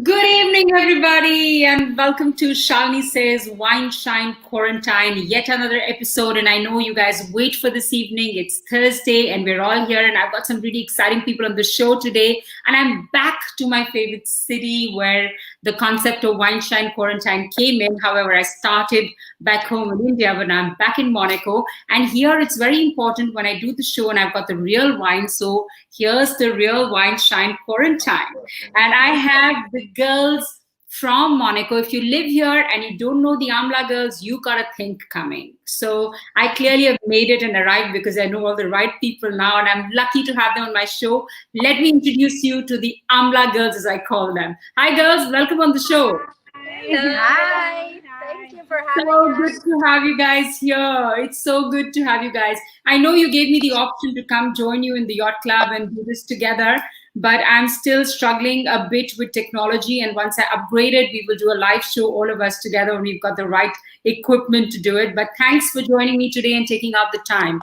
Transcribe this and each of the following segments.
Good evening, everybody, and welcome to ShaliniSays WineShineQuarantine, yet another episode. And I know you guys wait for this evening. It's Thursday, and we're all here, and I've got some really exciting people on the show today. And I'm back to my favorite city where the concept of WineShineQuarantine came in. However, I started back home in India, but I'm back in Monaco. And here it's very important when I do the show, and I've got the real wine. So here's the real WineShineQuarantine. And I have the girls from Monaco. If you live here and you don't know the Amla girls, you gotta think coming. So I clearly have made it and arrived because I know all the right people now, and I'm lucky to have them on my show. Let me introduce you to the Amla girls, as I call them. Hi, girls. Welcome on the show. Hi. Thank you for having So us. good to have you guys here. It's so good to have you guys. I know you gave me the option to come join you in the yacht club and do this together, but I'm still struggling a bit with technology. And once I upgraded, we will do a live show, all of us together, when we've got the right equipment to do it. But thanks for joining me today and taking out the time.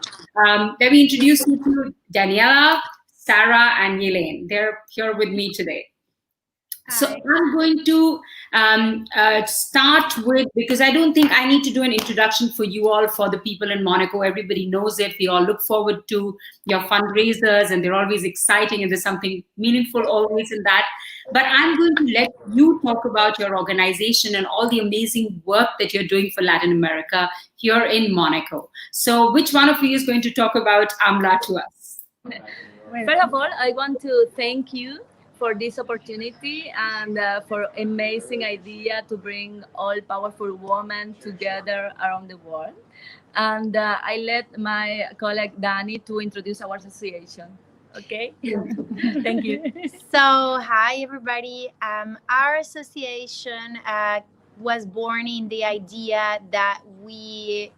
Let me introduce you to Daniela, Sarah, and YILEN. They're here with me today. So I'm going to start with, because I don't think I need to do an introduction for you all, for the people in Monaco. Everybody knows it. We all look forward to your fundraisers, and they're always exciting, and there's something meaningful always in that. But I'm going to let you talk about your organization and all the amazing work that you're doing for Latin America here in Monaco. So which one of you is going to talk about Amla to us? First of all, I want to thank you for this opportunity and for amazing idea to bring all powerful women together around the world. And I let my colleague Dani to introduce our association. Okay, thank you. So, hi everybody. Our association was born in the idea that we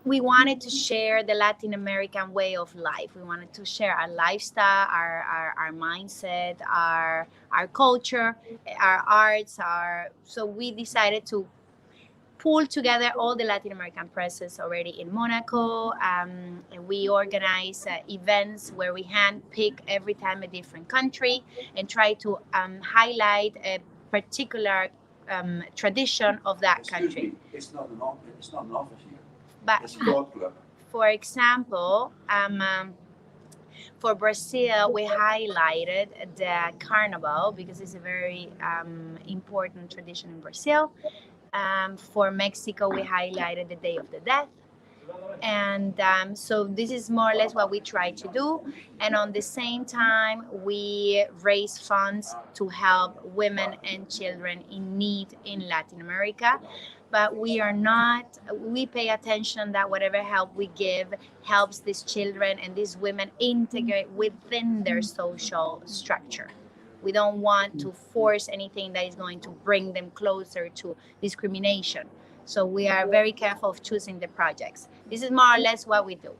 wanted to share the Latin American way of life. We wanted to share our lifestyle, our mindset, our culture, our arts. So we decided to pull together all the Latin American presses already in Monaco. And we organize events where we handpick every time a different country and try to highlight a particular tradition of that country. It's not an office here. But it's a yacht club. For example, for Brazil, we highlighted the Carnival because it's a very important tradition in Brazil. For Mexico, we highlighted the Day of the Dead. And so this is more or less what we try to do. And on the same time, we raise funds to help women and children in need in Latin America. But we pay attention that whatever help we give helps these children and these women integrate within their social structure. We don't want to force anything that is going to bring them closer to discrimination. So we are very careful of choosing the projects. This is more or less what we do.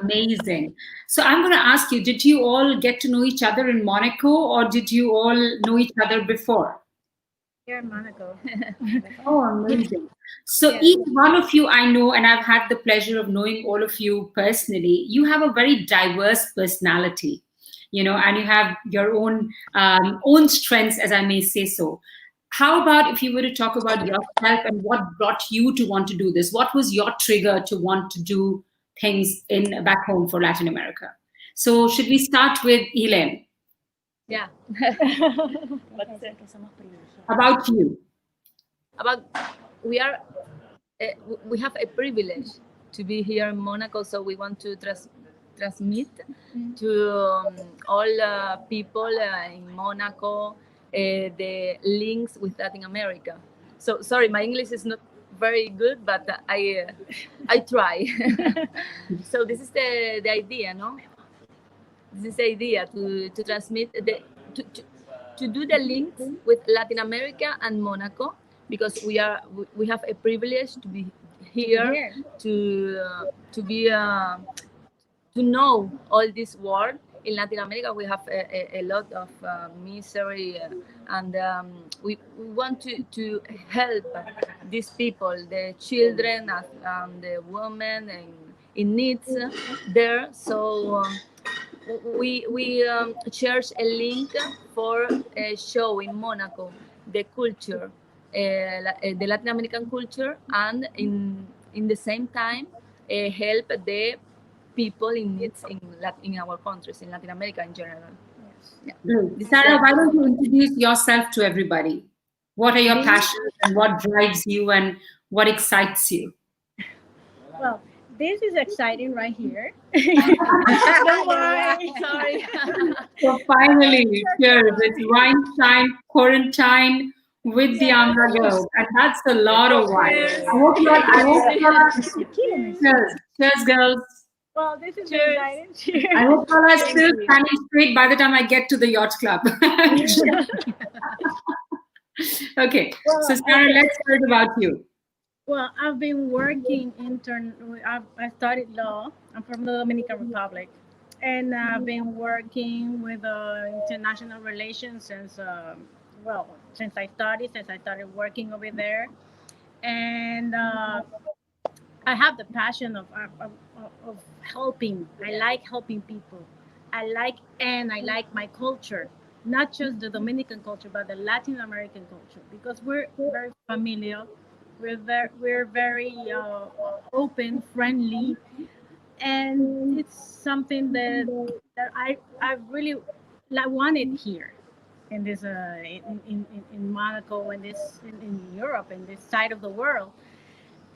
Amazing. So I'm going to ask you, did you all get to know each other in Monaco, or did you all know each other before? Here in Monaco. Oh, amazing. So each one of you I know, and I've had the pleasure of knowing all of you personally, you have a very diverse personality, and you have your own strengths, as I may say so. How about if you were to talk about yourself and what brought you to want to do this? What was your trigger to want to do things back home for Latin America? So should we start with YILEN? Yeah. About you. We have a privilege to be here in Monaco, so we want to transmit to all people in Monaco the links with Latin America. So sorry, my English is not very good, but I try. So this is the idea, no? This is the idea to transmit to do the links with Latin America and Monaco, because we have a privilege to be here to know all this world. In Latin America, we have a lot of misery, and we want to help these people, the children and the women in needs there. So we shared a link for a show in Monaco, the culture, the Latin American culture, and in the same time help the people in needs in our countries, in Latin America in general. Yeah. Sarah, why don't you introduce yourself to everybody? What are your passions and what drives you and what excites you? Well, this is exciting right here. Don't worry. Sorry. So finally, cheers. It's Wine Shine Quarantine with the Amla girls. And that's a lot of wine. I hope you all cheers. Cheers, girls. Well, this is exciting. Cheers. I hope you all are still standing straight by the time I get to the yacht club. Okay, so Sarah, let's hear about you. Well, I've been working I studied law. I'm from the Dominican Republic, and I've been working with international relations since I started working over there, and I have the passion of helping. I like helping people. I like my culture, not just the Dominican culture, but the Latin American culture, because we're very familiar. We're very open, friendly, and it's something that I really wanted here in this in Monaco and in Europe and this side of the world.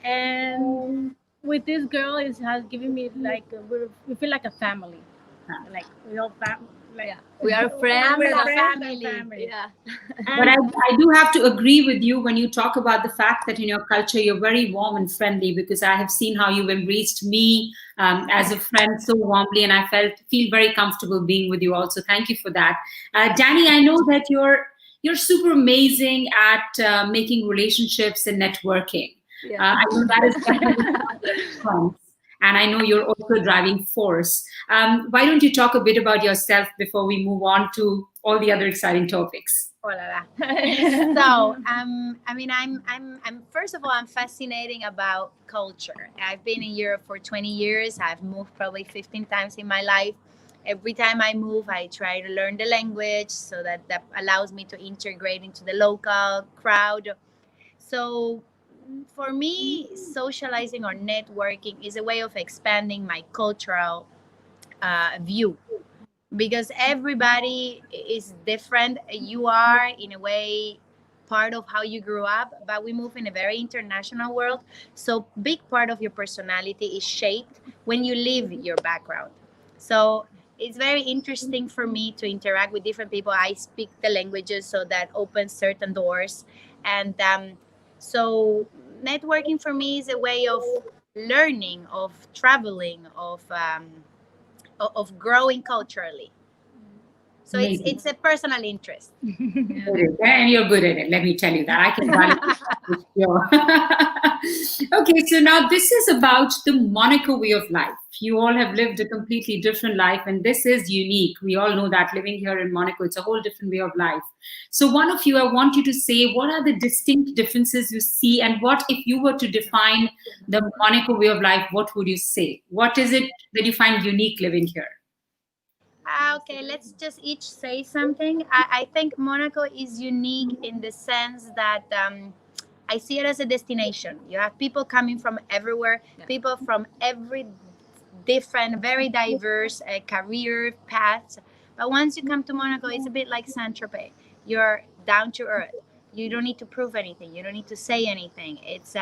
And with this girl, it has given me like we feel like a family, like we all we are friends. We're a family. Yeah. But I do have to agree with you when you talk about the fact that in your culture you're very warm and friendly, because I have seen how you've embraced me as a friend so warmly, and I feel very comfortable being with you also. Thank you for that. Dani, I know that you're super amazing at making relationships and networking. Yeah. I know that is definitely and I know you're also a driving force. Why don't you talk a bit about yourself before we move on to all the other exciting topics? Oh la la. So, I mean, I'm first of all, I'm fascinating about culture. I've been in Europe for 20 years. I've moved probably 15 times in my life. Every time I move, I try to learn the language so that allows me to integrate into the local crowd. So, for me, socializing or networking is a way of expanding my cultural view, because everybody is different. You are, in a way, part of how you grew up, but we move in a very international world. So, big part of your personality is shaped when you leave your background. So, it's very interesting for me to interact with different people. I speak the languages, so that opens certain doors. And so networking for me is a way of learning, of traveling, of growing culturally. So it's a personal interest. And you're good at it. Let me tell you that. I can validate this. Okay, so now this is about the Monaco way of life. You all have lived a completely different life, and this is unique. We all know that living here in Monaco, it's a whole different way of life. So one of you, I want you to say, what are the distinct differences you see, and what if you were to define the Monaco way of life, what would you say? What is it that you find unique living here? Okay, let's just each say something. I think Monaco is unique in the sense that I see it as a destination. You have people coming from everywhere, people from every different, very diverse career paths. But once you come to Monaco, it's a bit like Saint-Tropez. You're down to earth. You don't need to prove anything. You don't need to say anything. It's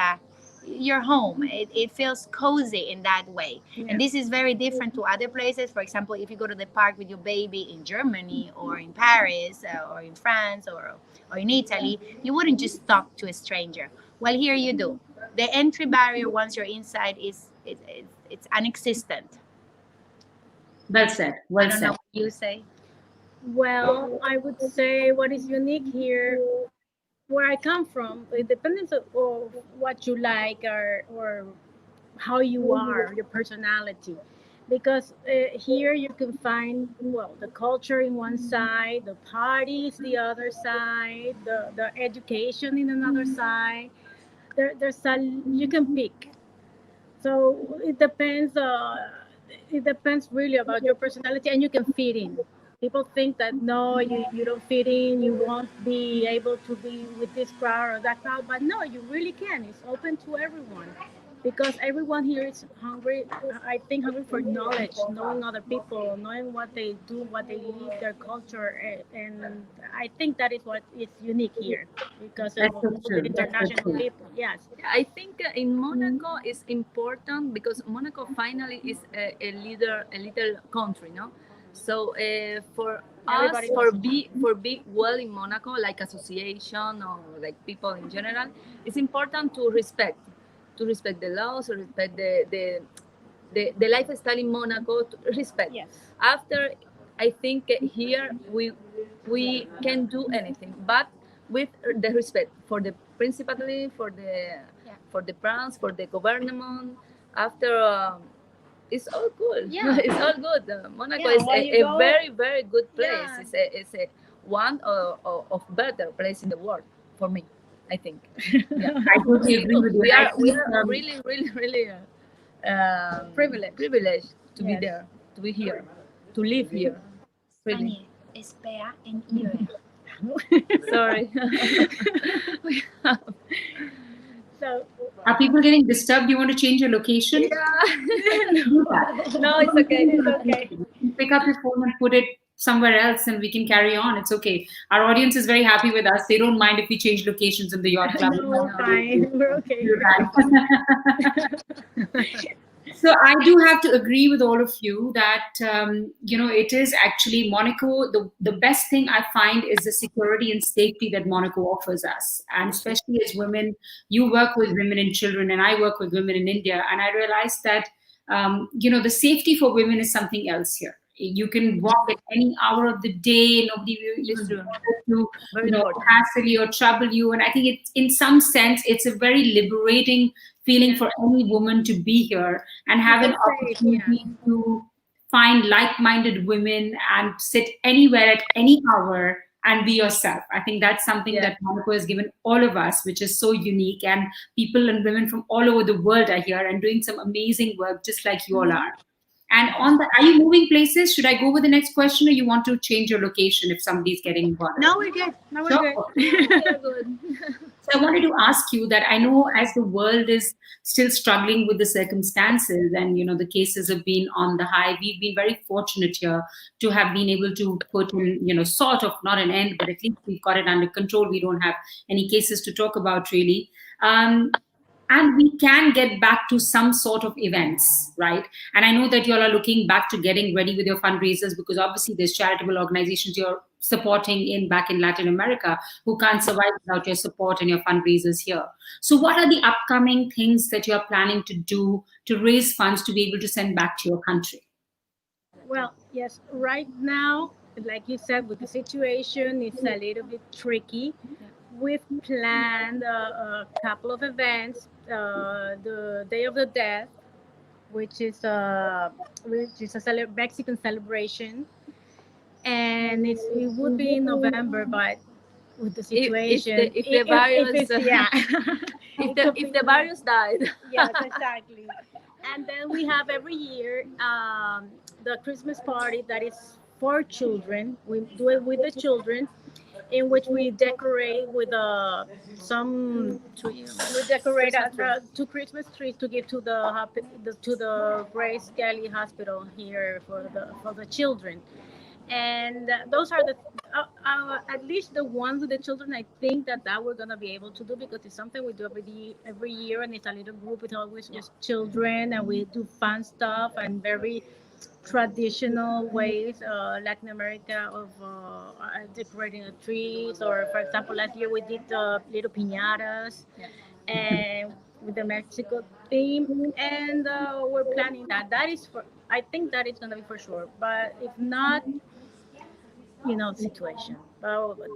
your home. It feels cozy in that way. Yeah. And this is very different to other places. For example, if you go to the park with your baby in Germany or in Paris or in France or in Italy, you wouldn't just talk to a stranger. Well, here you do. The entry barrier once you're inside it's non-existent. Well said. Well I don't said. know what you say. Well, I would say what is unique here, where I come from, it depends on what you like or how you are, your personality. Because here you can find, well, the culture in one side, the parties the other side, the education in another side. You can pick. So it depends it depends really about your personality, and you can fit in. People think that no, you don't fit in, you won't be able to be with this crowd or that crowd, but no, you really can. It's open to everyone because everyone here is hungry. I think hungry for knowledge, knowing other people, knowing what they do, what they live, their culture, and I think that is what is unique here because of That's so the true. That's so international true. people. Yes. I think in Monaco is important because Monaco finally is a leader, a little country, no? So for us, Everybody for be well in Monaco, like association or like people in general, it's important to respect the laws, to respect the lifestyle in Monaco, to respect. Yes. After, I think here we can do anything, but with the respect for the principality, for the brands, for the government. After it's all good. Yeah. It's all good. Monaco Yeah, is when you a go- very very good place. Yeah. It's a one of better place in the world for me. I think. Yeah. I totally agree with you. We And I are we think, are really really really privileged to be Yes. there, to be here, to live here. Really. Dani, espera en Iber. Sorry. So are people getting disturbed? Do you want to change your location? Do that. No, it's okay. it's okay. Pick up your phone and put it somewhere else and we can carry on. It's okay. Our audience is very happy with us. They don't mind if we change locations in the yacht club. No, we're fine. We're okay. You're right. So I do have to agree with all of you that it is actually Monaco. The best thing I find is the security and safety that Monaco offers us, and especially as women, you work with women and children, and I work with women in India, and I realized that the safety for women is something else here. You can walk at any hour of the day. Nobody will It's even true. to Very important. hassle you or trouble you. And I think it's, in some sense, it's a very liberating feeling for any woman to be here and have an feel safe, opportunity to find like-minded women and sit anywhere at any hour and be yourself. I think that's something Yeah. that Monaco has given all of us, which is so unique. And people and women from all over the world are here and doing some amazing work, just like you all are. And are you moving places? Should I go with the next question, or you want to change your location if somebody's getting bothered? No, we're good. No, we're Sure. good. So I wanted to ask you that I know as the world is still struggling with the circumstances and the cases have been on the high, we've been very fortunate here to have been able to put in sort of not an end, but at least we've got it under control. We don't have any cases to talk about really. And we can get back to some sort of events, right? And I know that you all are looking back to getting ready with your fundraisers because obviously there's charitable organizations you're supporting back in Latin America who can't survive without your support and your fundraisers here. So what are the upcoming things that you're planning to do to raise funds to be able to send back to your country? Well, yes, right now, like you said, with the situation, it's a little bit tricky. We've planned a couple of events. The Day of the Dead, which is a Mexican celebration, and it would be in November, but with the situation, if the virus, yeah, if the virus died. yes, exactly. And then we have every year the Christmas party that is for children. We do it with the children, in which we decorate with some trees. We decorate two Christmas trees to give to the Grace Kelly Hospital here for the children. And those are the at least the ones with the children. I think that we're gonna be able to do because it's something we do every year, and it's a little group. It's always just children, and we do fun stuff and very traditional ways, Latin America, of decorating the trees. Or, for example, last year we did little piñatas, and with the Mexico theme, and we're planning that. That is for. I think that is gonna be for sure. But if not, situation.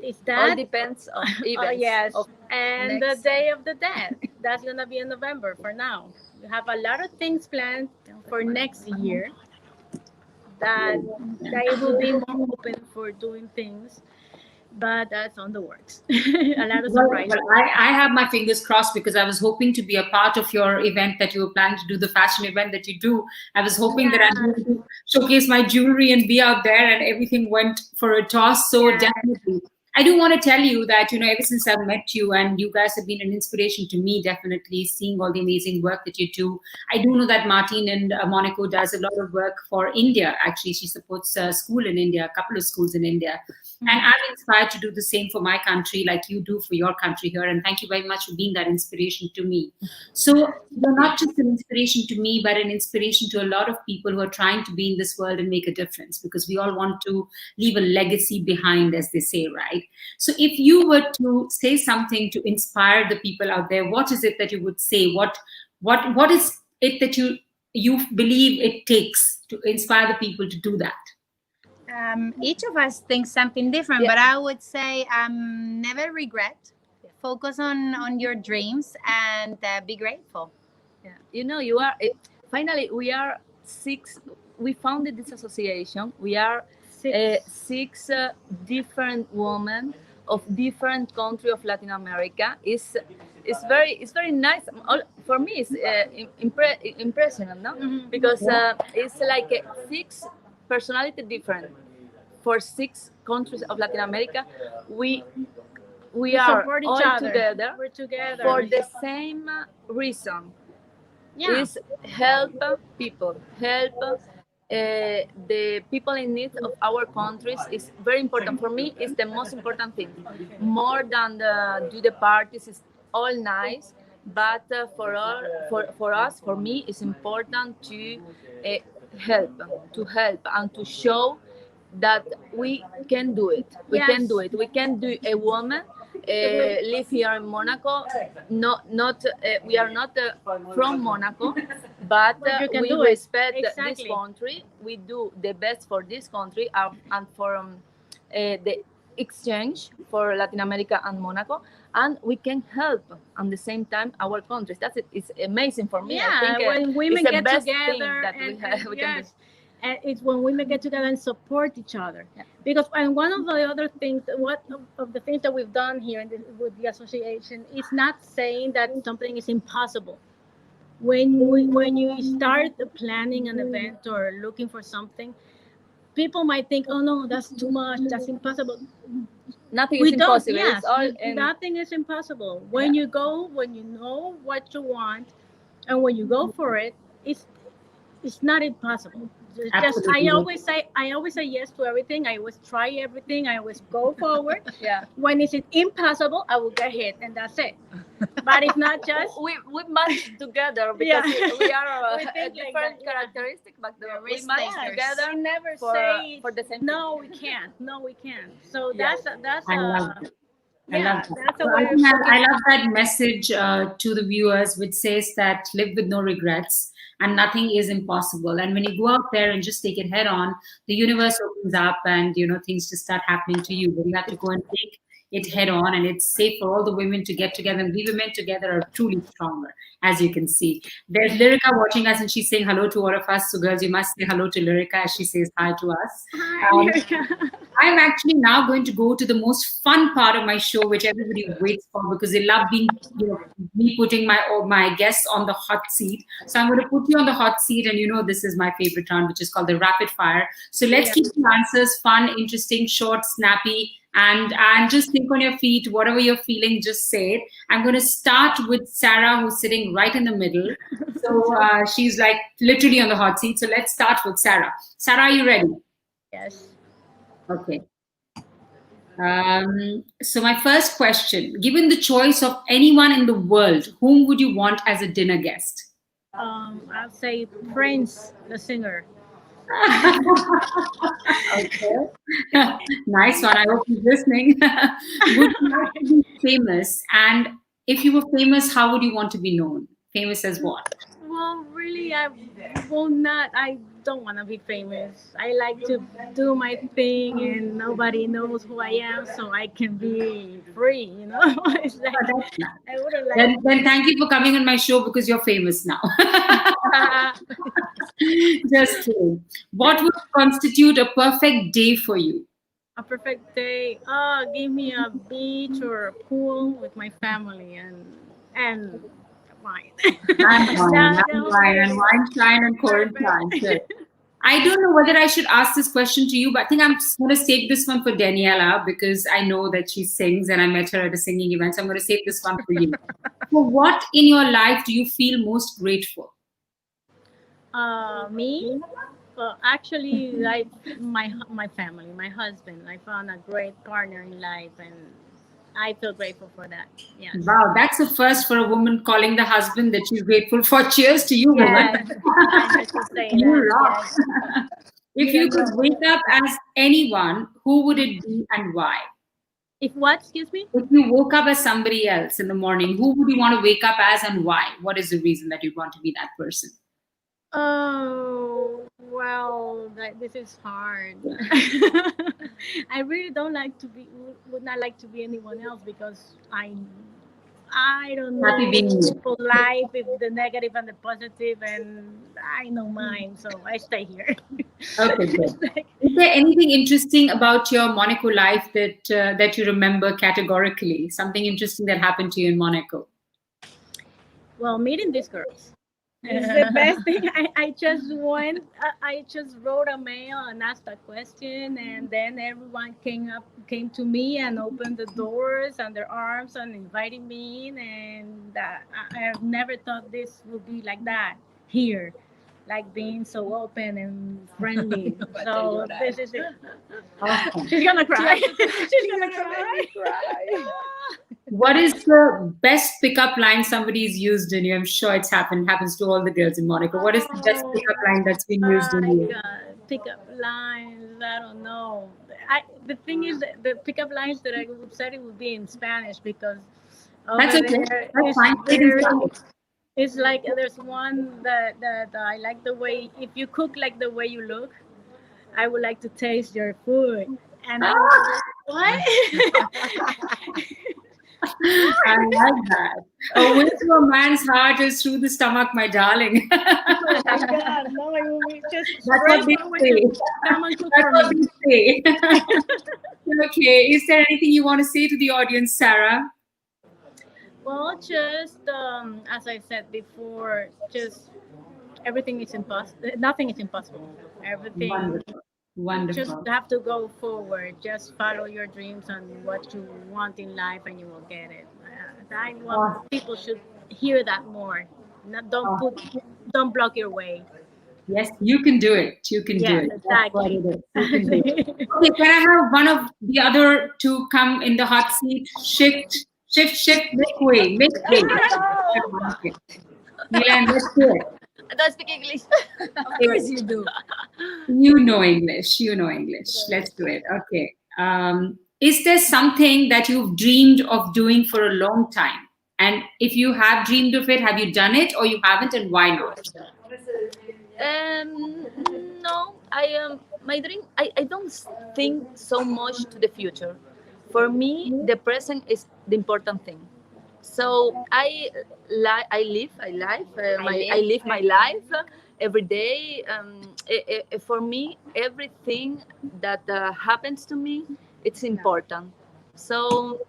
Is that All depends on events. yes, of and next- the Day of the Dead. That's gonna be in November for now. We have a lot of things planned for next year. That it will be more open for doing things. but that's on the works. A lot of surprises. I have my fingers crossed because I was hoping to be a part of your event that you were planning to do, the fashion event that you do. I was hoping that I'm going to showcase my jewelry and be out there, and everything went for a toss. So definitely. I do want to tell you that, ever since I've met you, and you guys have been an inspiration to me, definitely, seeing all the amazing work that you do. I do know that Martine in Monaco does a lot of work for India. Actually, she supports a school in India, a couple of schools in India. And I'm inspired to do the same for my country, like you do for your country here. And thank you very much for being that inspiration to me. So you're not just an inspiration to me, but an inspiration to a lot of people who are trying to be in this world and make a difference, because we all want to leave a legacy behind, as they say, right? So if you were to say something to inspire the people out there, what is it that you would say? What is it that you believe it takes to inspire the people to do that? Each of us thinks something different, but I would say never regret. Focus on your dreams and be grateful. Yeah, you are finally we are 6. We founded this association. We are 6 different women of different countries of Latin America. It's very nice. For me, it's impressive, no? Because it's like 6 personality different for 6 countries of Latin America. We are all together. We're together for the same reason. Is help people, help the people in need of our countries is very important. For me, it's the most important thing. More than do the parties, is all nice, but for us, for me, it's important to help and to show that we can do it. We can do it. We can do. A woman live here in Monaco. We are not from Monaco, but we respect this country. We do the best for this country and for the exchange for Latin America and Monaco, and we can help at the same time our countries. That's it. It's amazing for me. I think when women get together that we can do. And it's when women get together and support each other. Because and one of the other things, of the things that we've done here with the association is not saying that something is impossible. When you start planning an event or looking for something, people might think, oh no, that's too much, that's impossible. Nothing is impossible. Nothing is impossible. When you go, when you know what you want, and when you go for it, it's not impossible. Just I always say yes to everything. I always try everything. I always go forward. When it's impossible, I will get hit, and that's it. But it's not just we match together because we are a different characteristic, but we match together. I never say for the same. No, we can't. No, we can't. So that's I love that. I love that message to the viewers, which says that live with no regrets and nothing is impossible. And when you go out there and just take it head on, the universe opens up and things just start happening to you. But you have to go and take it head on, and it's safe for all the women to get together, and we women together are truly stronger, as you can see. There's Lyrica watching us, and she's saying hello to all of us. So girls, you must say hello to Lyrica as she says hi to us. Hi, I'm actually now going to go to the most fun part of my show, which everybody waits for, because they love being, me putting my guests on the hot seat. So I'm going to put you on the hot seat, and this is my favorite round, which is called the rapid fire. So let's keep the answers fun, interesting, short, snappy, and just think on your feet. Whatever you're feeling, just say it. I'm going to start with Sarah, who's sitting right in the middle. So she's like literally on the hot seat. So let's start with Sarah. Sarah, are you ready? Yes. Okay. So my first question, given the choice of anyone in the world, whom would you want as a dinner guest? I'll say Prince, the singer. Okay. Nice one. I hope he's listening. Would you like to be famous? And if you were famous, how would you want to be known? Famous as what? Well, really, I don't want to be famous. I like to do my thing and nobody knows who I am, so I can be free, It's like, I wouldn't like then thank you for coming on my show, because you're famous now. Just kidding. What would constitute a perfect day for you? A perfect day. Oh, give me a beach or a pool with my family and wine. And wine, shine, and quarantine. Sure. I don't know whether I should ask this question to you, but I think I'm just going to save this one for Daniela because I know that she sings and I met her at a singing event. So I'm going to save this one for you. For what in your life do you feel most grateful? Me? Well, actually, like my family, my husband. I found a great partner in life, and I feel grateful for that. Yes. Wow, that's the first for a woman calling the husband that she's grateful for. Cheers to you, woman. Yes, I had to say You that. rock. Yes. If you could wake up as anyone, who would it be and why? If what? Excuse me? If you woke up as somebody else in the morning, who would you want to wake up as and why? What is the reason that you'd want to be that person? Oh, well, this is hard. I really don't like to be, would not like to be anyone else because I don't Happy know being you. people's life, if the negative and the positive, and I know mine, so I stay here. Okay, good. Is there anything interesting about your Monaco life that you remember categorically? Something interesting that happened to you in Monaco? Well, meeting these girls. It's the best thing. I just went. I just wrote a mail and asked a question, and then everyone came to me and opened the doors and their arms and invited me in. And I have never thought this would be like that here, like being so open and friendly. So this is it. Awesome. She's gonna cry. She's gonna cry. What is the best pickup line somebody's used in you? I'm sure happens to all the girls in Monaco. What is the best pickup line that's been used in you? Pickup lines, I don't know. The thing is, the pickup lines that I would say it would be in Spanish because That's okay. That's fine. It's like there's one that I like the way, if you cook like the way you look, I would like to taste your food. And I was like, what? I like that. A way to a man's heart is through the stomach, my darling. Oh my God, no, it will be just That's what they say. Come and cook That's for what me. they say. Okay. Is there anything you want to say to the audience, Sarah? Well, just as I said before, just everything is impossible. Nothing is impossible. Everything. Wonderful. Wonderful. Just have to go forward. Just follow your dreams and what you want in life, and you will get it. I want people should hear that more. Don't block your way. Yes, you can do it. You can do it. Exactly. That's what it is. You can do it. Okay, can I have one of the other two come in the hot seat? Shift, make way. Okay. YILEN, let's do it. I don't speak English. Of course you do. You know English. Let's do it. Okay. Is there something that you've dreamed of doing for a long time? And if you have dreamed of it, have you done it or you haven't, and why not? No, my dream. I don't think so much to the future. For me, the present is the important thing. So I live my life every day. For me, everything that happens to me, it's important. So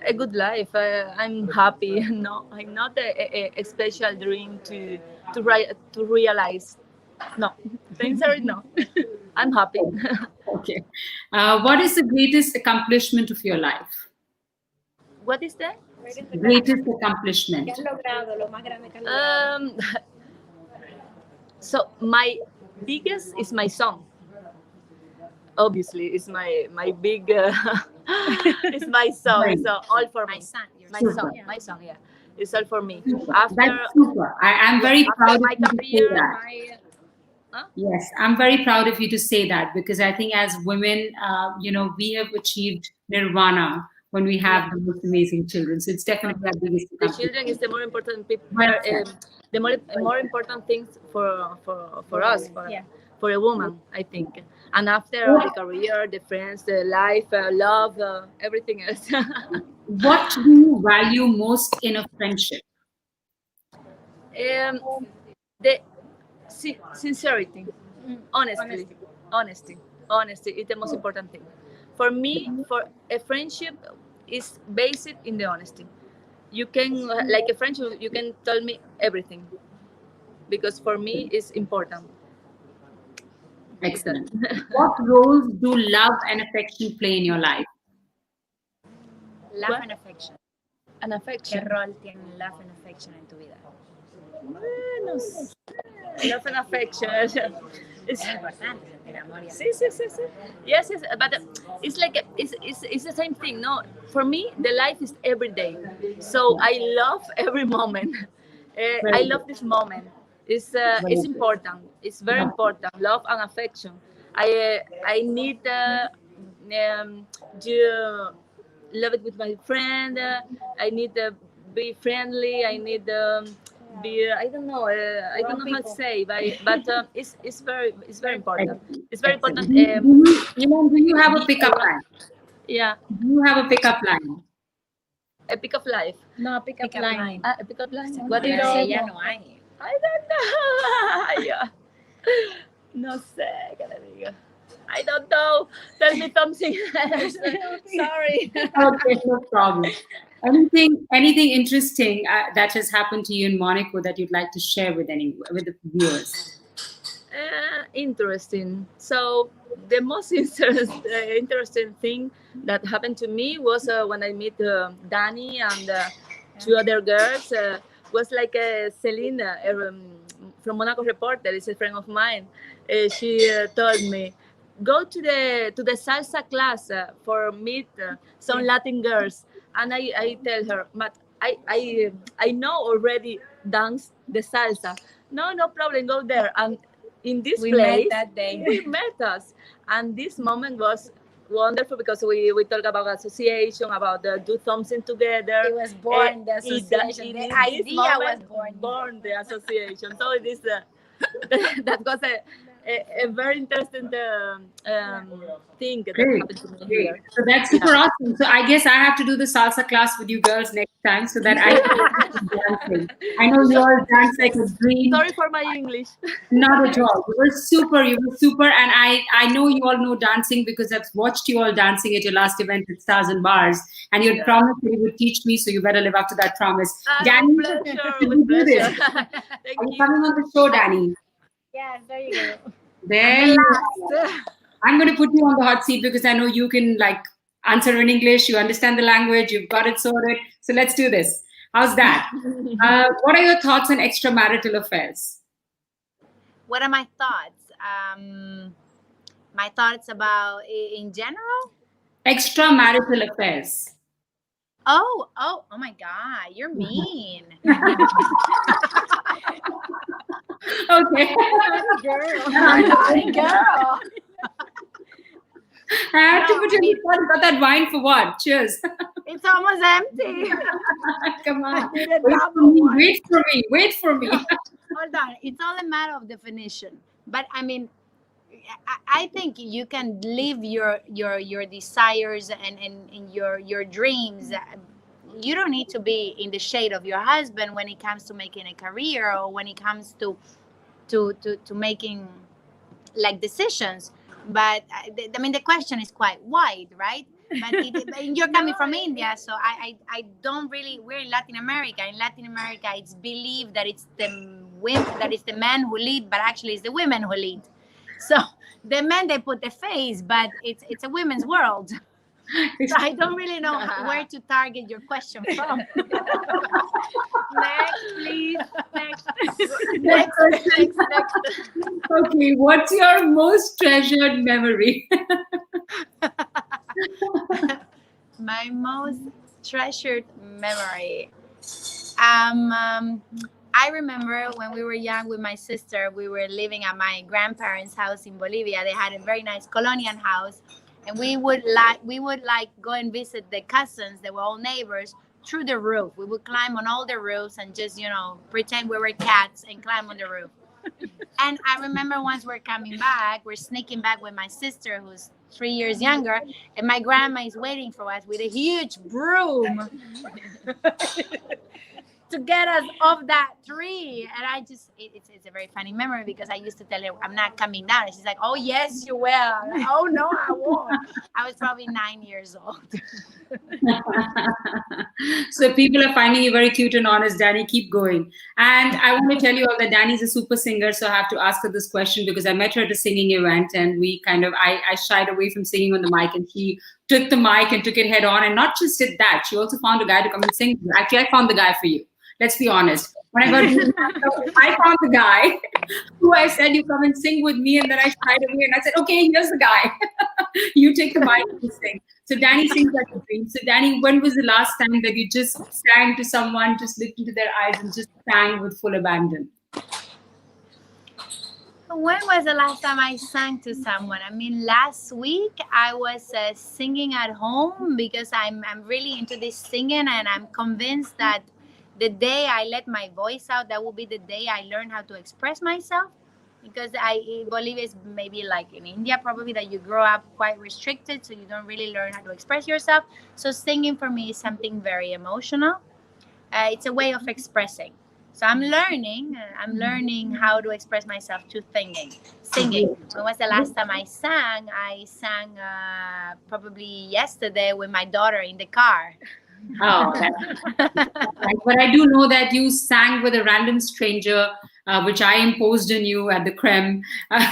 a good life. I'm happy. No, I'm not a special dream to realize. No, sorry, no. I'm happy. Okay. What is the greatest accomplishment of your life? What is that? Greatest accomplishment. So my biggest is my song. Obviously, it's my big. It's my song. Right. So all for My me. son, your My son. song. Yeah. My song. Yeah, it's all for me. That's super. I'm very proud of my you to say career, that. Yes, I'm very proud of you to say that because I think as women, we have achieved nirvana when we have the most amazing children. So it's definitely our biggest the accomplishment. children is the more important people. Well The more important things for us, for a woman, I think. And after the career, the friends, the life, love, everything else. What do you value most in a friendship? The sincerity, honesty is the most important thing. For me, for a friendship is based in the honesty. You can, like a friendship, you can tell me everything because for me it's important. Excellent. What roles do love and affection play in your life? Love What? and affection. An ¿Qué affection. rol tiene love and affection en tu vida? No sé. Love and affection. It's, Es importante sentir amor y sí, sí, sí, sí. Yes, yes, but it's like it's the same thing. No, for me, the life is every day. So I love every moment. I love this moment. It's important. It's very important. Love and affection. I need to love it with my friend. I need to be friendly. I need be I don't know. I don't know how to say, but it's very important. It's very important. Do you have a pickup line? Yeah, Do you have a pickup line? a pick of life. No, pick up line. A pick of line. What Pero is de it? ella no hay. I don't know. Yeah. No sé qué le digo. I don't know. Tell me something else. Sorry. Okay, no problem. Anything interesting that has happened to you in Monaco that you'd like to share with the viewers? Interesting. So the most interesting thing that happened to me was when I met Dani and two other girls. Was like Selena from Monaco Reporter. Is a friend of mine. She told me, go to the salsa class for meet some Latin girls, and I tell her, but I know already dance the salsa. No problem. Go there and. In this We place, met that day. we met us, and this moment was wonderful because we talk about association, about do something together. It was born, the association. The idea was born the association. So it is that was a very interesting thing that happened to me here. So that's super awesome. So I guess I have to do the salsa class with you girls next time so that I can dancing. I know you all dance like a dream. Sorry for my English. Not at all. You were super, and I know you all know dancing because I've watched you all dancing at your last event at Stars and Bars, and you had promised that you would teach me, so you better live up to that promise. Dani, with pleasure. Are you coming on the show, Dani? Yes, there you go. There you go. I'm going to put you on the hot seat because I know you can answer in English, you understand the language, you've got it sorted. So let's do this. How's that? What are your thoughts on extramarital affairs? What are my thoughts? My thoughts about in general? Extramarital affairs. Oh my God, you're mean. Okay. Girl. I have to put you on the spot. Got that wine for what? Cheers. It's almost empty. Come on. Wait for Wait for me. Hold on. It's all a matter of definition. But I mean, I think you can live your desires and your dreams. You don't need to be in the shade of your husband when it comes to making a career or when it comes to making decisions. But I mean, the question is quite wide, right? But you're coming from India, so I don't really. We're in Latin America. In Latin America, it's believed that it's the men who lead, but actually it's the women who lead. So the men, they put the face, but it's a women's world. So I don't really know where to target your question from. Next, please. Next. Okay, what's your most treasured memory? My most treasured memory. I remember when we were young with my sister, we were living at my grandparents' house in Bolivia. They had a very nice colonial house. And we would go and visit the cousins. They were all neighbors through the roof. We would climb on all the roofs and just, pretend we were cats and climb on the roof. And I remember once we're sneaking back with my sister, who's 3 years younger, and my grandma is waiting for us with a huge broom to get us off that tree. And I just, it's a very funny memory because I used to tell her, I'm not coming down. And she's like, oh, yes, you will. I'm like, oh, no, I won't. I was probably 9 years old. So people are finding you very cute and honest, Dani. Keep going. And I want to tell you all that Dani's a super singer, so I have to ask her this question because I met her at a singing event, and I shied away from singing on the mic, and she took the mic and took it head on. And not just did that, she also found a guy to come and sing. Actually, I found the guy for you. Let's be honest. When I got I found the guy who I said, you come and sing with me, and then I shied away and I said, okay, here's the guy. You take the mic and sing. So Dani sings like a dream. So Dani, when was the last time that you just sang to someone, just looked into their eyes and just sang with full abandon? When was the last time I sang to someone? I mean, last week I was singing at home because I'm really into this singing, and I'm convinced that the day I let my voice out, that will be the day I learn how to express myself. Because I believe it's maybe like in India, probably, that you grow up quite restricted, so you don't really learn how to express yourself. So singing for me is something very emotional. It's a way of expressing. So I'm learning how to express myself through singing. When was the last time I sang? I sang probably yesterday with my daughter in the car. Oh, right. But I do know that you sang with a random stranger, which I imposed on you at the Creme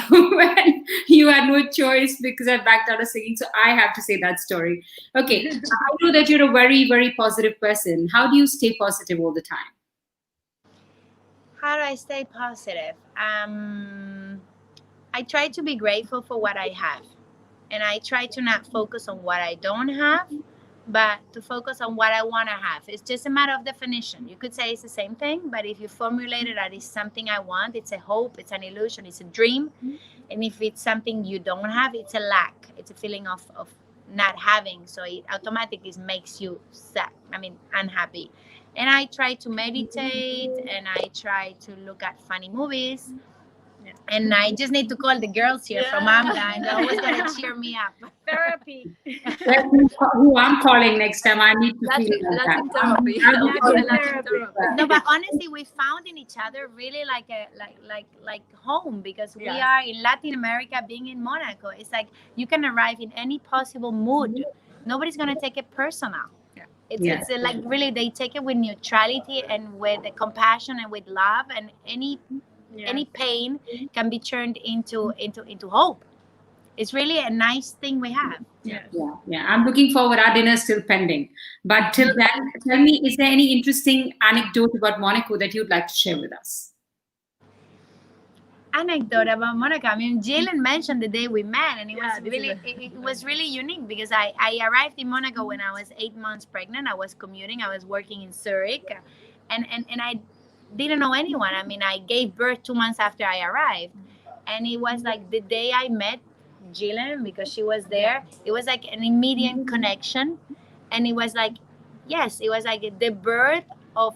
when you had no choice because I backed out of singing. So I have to say that story. Okay, I know that you're a very, very positive person. How do you stay positive all the time? How do I stay positive? I try to be grateful for what I have. And I try to not focus on what I don't have, but to focus on what I want to have. It's just a matter of definition. You could say it's the same thing, but if you formulate it as something I want, it's a hope, it's an illusion, it's a dream. And if it's something you don't have, it's a lack. It's a feeling of not having. So it automatically makes you sad, unhappy. And I try to meditate, and I try to look at funny movies. And I just need to call the girls here from Amla, and they're always going to cheer me up. Therapy. That's who I'm calling next time. I need to feel like Latin that. therapy. No, but honestly, we found in each other really like home, because we are in Latin America, being in Monaco. It's like you can arrive in any possible mood. Nobody's going to take it personal. It's like really they take it with neutrality and with compassion and with love, and any pain can be turned into hope. It's really a nice thing we have. Yeah. I'm looking forward. Our dinner is still pending. But till then, tell me, is there any interesting anecdote about Monaco that you'd like to share with us? Anecdote about Monaco. YILEN mentioned the day we met, and it was really unique because I arrived in Monaco when I was 8 months pregnant. I was commuting. I was working in Zurich, and I didn't know anyone. I gave birth 2 months after I arrived, and it was like the day I met YILEN, because she was there. It was like an immediate connection, and it was like, it was like the birth of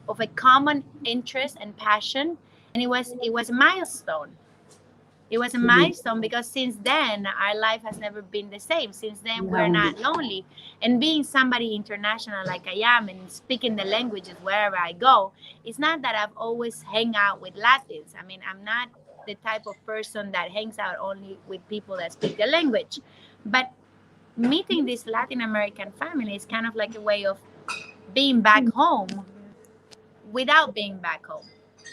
a common interest and passion. And it was a milestone. It was a milestone because since then, our life has never been the same. Since then, we're not lonely. And being somebody international like I am, and speaking the languages wherever I go, it's not that I've always hang out with Latins. I'm not the type of person that hangs out only with people that speak the language. But meeting this Latin American family is kind of like a way of being back home without being back home.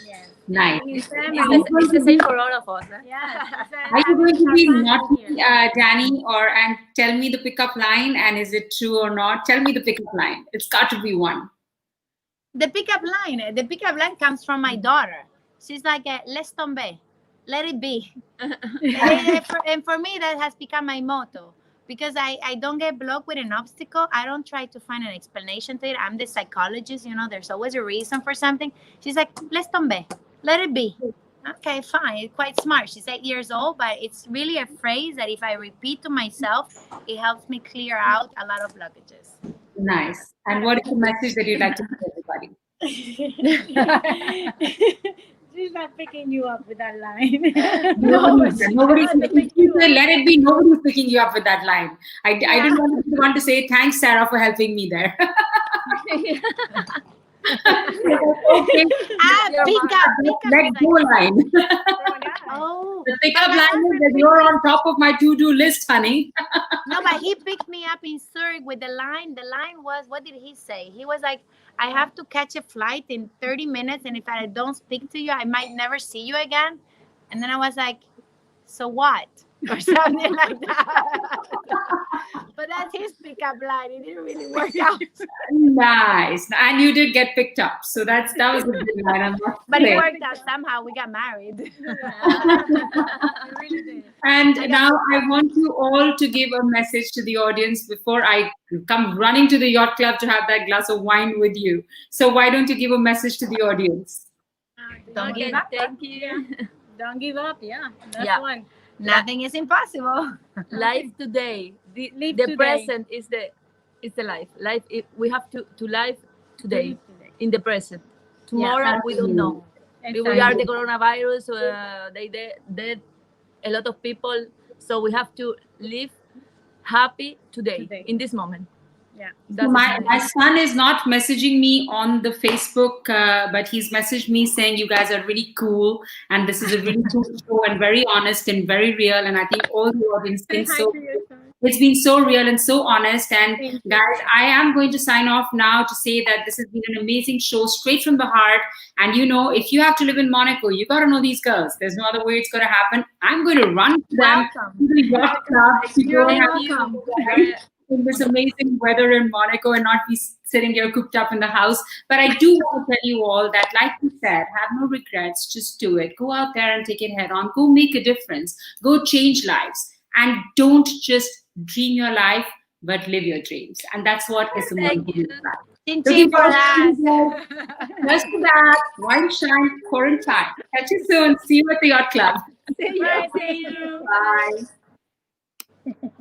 Yes. Nice. It's the same for all of us. Are you going to be naughty, Dani, and tell me the pickup line? And is it true or not? Tell me the pickup line. It's got to be one. The pickup line comes from my daughter. She's like, laisse tomber, let it be. And for me, that has become my motto. Because I don't get blocked with an obstacle. I don't try to find an explanation to it. I'm the psychologist, there's always a reason for something. She's like, laisse tomber, let it be. Okay, fine. Quite smart. She's 8 years old, but it's really a phrase that if I repeat to myself, it helps me clear out a lot of blockages. Nice. And what is the message that you'd like to tell everybody? She's not picking you up with that line. Nobody's let it be. Nobody's picking you up with that line. I didn't want to say thanks, Sarah, for helping me there. Okay, Pick up. let go line. Oh, The pickup line is that you're on top of my to-do list, honey. no, but he picked me up in Zurich with the line. The line was, what did he say? He was like, I have to catch a flight in 30 minutes, and if I don't speak to you, I might never see you again. And then I was like, so what? Or something like that. But that's his pickup line. It didn't really work out. Nice. And you did get picked up. So that was a good line. I must But it say. worked out somehow. We got married. really did. And now I want you all to give a message to the audience before I come running to the yacht club to have that glass of wine with you. So why don't you give a message to the audience? Don't Okay, give up. thank you. Don't give up. Yeah, that's Yeah. one. Nothing is impossible. Life today. Live The today. present is the life. We have to live today, in the present. Tomorrow we don't know. We are the coronavirus. They dead a lot of people. So we have to live happy today. In this moment. Yeah. That's My son is not messaging me on the Facebook, but he's messaged me saying you guys are really cool and this is a really cool show and very honest and very real. And I think all the audience thinks so. It's been so real and so honest. And guys, I am going to sign off now to say that this has been an amazing show straight from the heart. And you know, if you have to live in Monaco, you got to know these girls. There's no other way it's going to happen. I'm going to run to them to the yacht club to go and have in this amazing weather in Monaco and not be sitting here cooped up in the house. But I do want to tell you all that, like we said, have no regrets. Just do it. Go out there and take it head on. Go make a difference. Go change lives. And don't just dream your life, but live your dreams. And that's what is the Thank you. Chin for that. Just for that, Wine Shine Quarantine. Catch you soon. See you at the yacht club. See you. Bye.